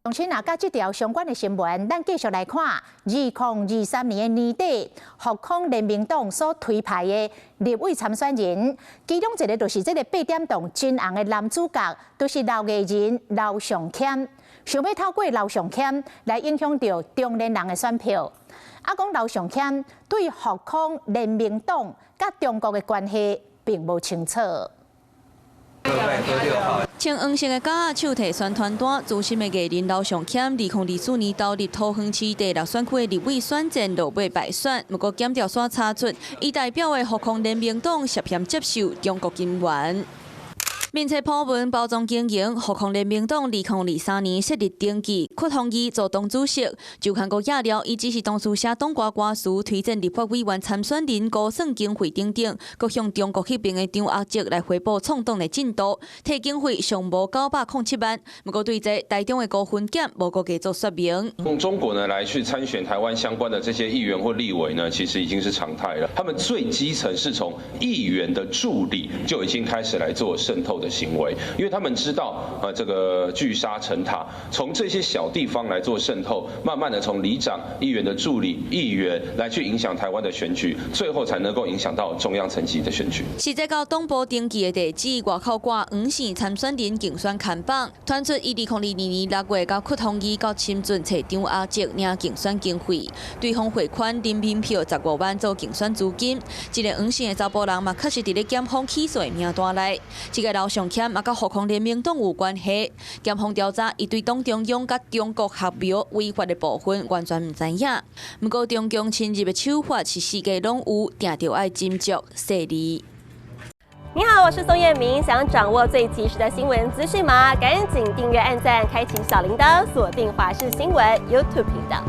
相信甲这条相关的新闻，咱继续来看2023年的年底，复康联名党所推派的立委参选人，其中一个就是这个8点档真红的男主角，就是老艺人刘尚谦，想要透过刘尚谦来影响到中年人的选票。讲刘尚谦对复康联名党甲中国的关系并无清楚。 穿黄色的夹仔手提宣传单，资深的艺人刘尚谦，2024年投入桃园市第6选区的立委选战落尾败选，不过检调所查出，伊代表的复康联名党涉嫌接受中国金援。 面册普文包装经营，复康联名党2023年设立登记，屈宏义做党主席。就韩国亚料，伊只是当初写党歌歌词，推荐立法委员参选人估算经费等等，佮向中国迄边的张亚哲来汇报创党的进度，提经费尚无907万。不过对这台中的高分检无个加做说明。用中国呢来去参选台湾相关的这些议员或立委呢，其实已经是常态了。他们最基层是从议员的助理就已经开始来做渗透的行为，因为他们知道这个聚沙成塔，从这些小地方来做渗透，慢慢的从里长、议员的助理、议员来去影响台湾的选举，最后才能够影响到中央层级的选举。实际到党部登记的地址，外口挂黄线参选人竞选看板，传出伊2022年6月到屈宏义到深圳找张亚哲领竞选经费，对方汇款人民票15万做竞选资金。这个黄线的查甫人嘛，确实伫咧检方起诉的名单内。这个刘尚谦嘛，甲复康联名党有关系。检方调查，伊对党中央甲中国合庙违法的部分完全唔知影。不过，中共侵入的手法是世界拢有，定着爱斟酌细腻。你好，我是宋彦明。想掌握最及时的新闻资讯吗？赶紧订阅、按赞、开启小铃铛，锁定华视新闻 YouTube 频道。